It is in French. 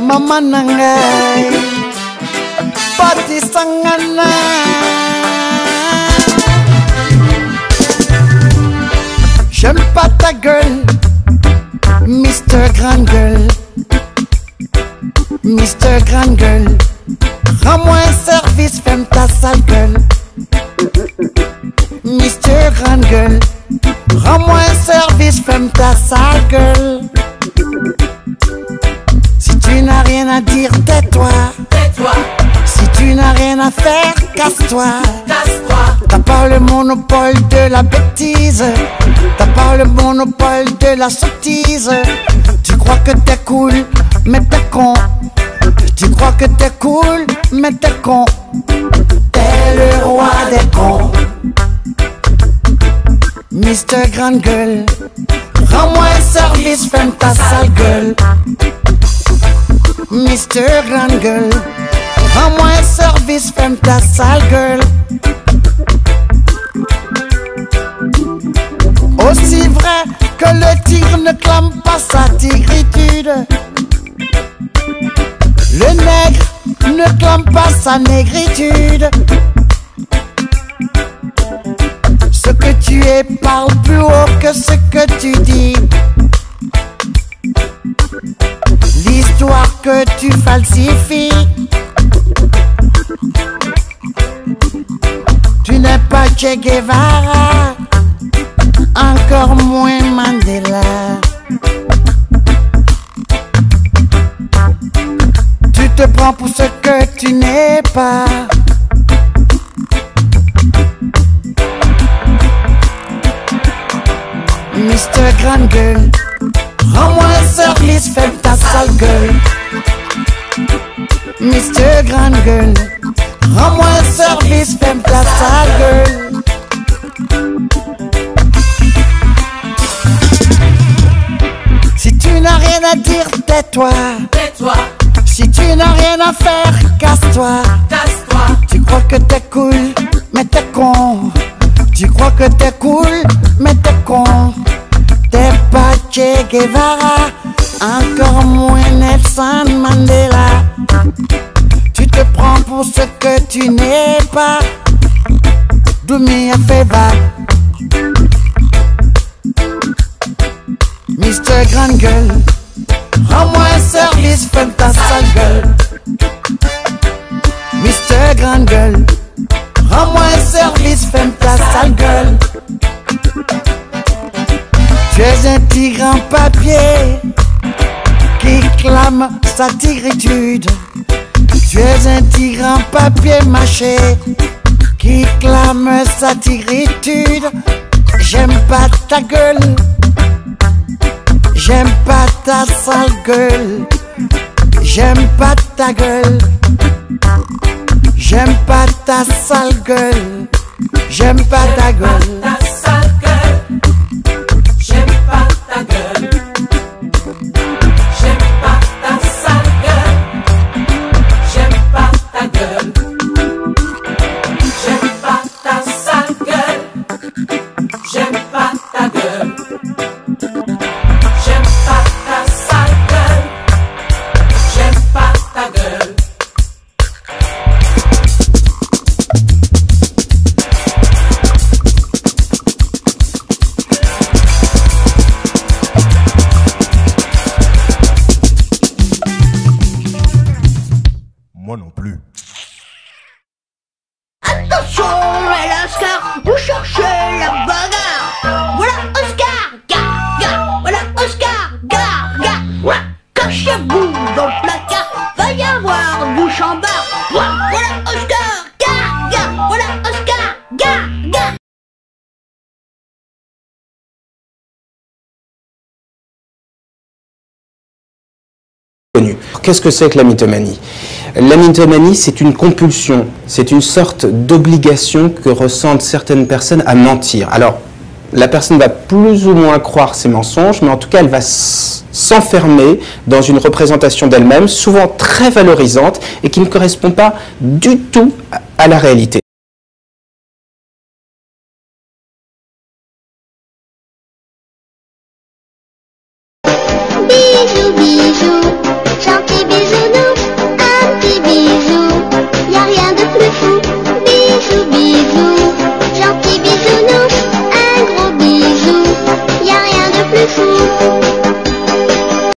Mama nangai Pati sangana J'aime pas ta gueule Mr. Grand Gueule Mr. Grand Gueule Rends-moi un service, ferme ta sale gueule Mr. Grand Gueule Rends-moi un service, ferme ta sale gueule. Si tu n'as rien à dire, tais-toi. Tais-toi. Si tu n'as rien à faire, casse-toi. Casse-toi. T'as pas le monopole de la bêtise. T'as pas le monopole de la sottise. Tu crois que t'es cool, mais t'es con. Tu crois que t'es cool, mais t'es con. T'es le roi des cons. Mr. Grande Gueule, rends-moi un service, ferme ta sale gueule. Mr. Grande Gueule, rends-moi un service, ferme ta sale gueule. Aussi vrai que le tigre ne clame pas sa tigritude, le nègre ne clame pas sa négritude. Ce que tu es parle plus haut que ce que tu dis. L'histoire que tu falsifies. Tu n'es pas Che Guevara, encore moins Mandela. Tu te prends pour ce que tu n'es pas. Mr. Grande Gueule, rends-moi un service, ferme ta sale gueule. Mr. Grande Gueule, rends-moi un service, ferme ta sale gueule. Si tu n'as rien à dire, tais-toi. Tais-toi. Si tu n'as rien à faire, casse-toi. Casse-toi. Tu crois que t'es cool, mais t'es con. Tu crois que t'es cool, mais t'es con. T'es pas Che Guevara, encore moins Nelson Mandela. Tu te prends pour ce que tu n'es pas. Do me a favor, Mr. Grande Gueule, rends-moi un service, ferme ta sale gueule. Mr. Grande Gueule, rends-moi un service, ferme ta sale gueule. Tu es un tigre en papier qui clame sa tigritude. Tu es un tigre en papier mâché qui clame sa tigritude. J'aime pas ta gueule, j'aime pas ta sale gueule. J'aime pas ta gueule, j'aime pas ta sale gueule. J'aime pas ta gueule. Ta sale gueule. J'aime pas ta gueule. J'aime pas ta sale gueule. J'aime pas ta gueule. J'aime pas ta sale gueule. J'aime pas ta gueule. J'aime pas ta sale gueule. J'aime pas ta gueule. Moi non plus. Attention, et Oscar, vous cherchez la bagarre. Voilà Oscar, gare, gare. Voilà Oscar, gare, gare. Voilà, cachez-vous dans le placard, va y avoir bouche en barre. Voilà Oscar, gare, gare. Voilà Oscar, gare, gare. Qu'est-ce que c'est que la mythomanie? La mythomanie, c'est une compulsion, c'est une sorte d'obligation que ressentent certaines personnes à mentir. Alors, la personne va plus ou moins croire ses mensonges, mais en tout cas, elle va s'enfermer dans une représentation d'elle-même, souvent très valorisante, et qui ne correspond pas du tout à la réalité. Bisous, bisous, gentils bisous. Thank you.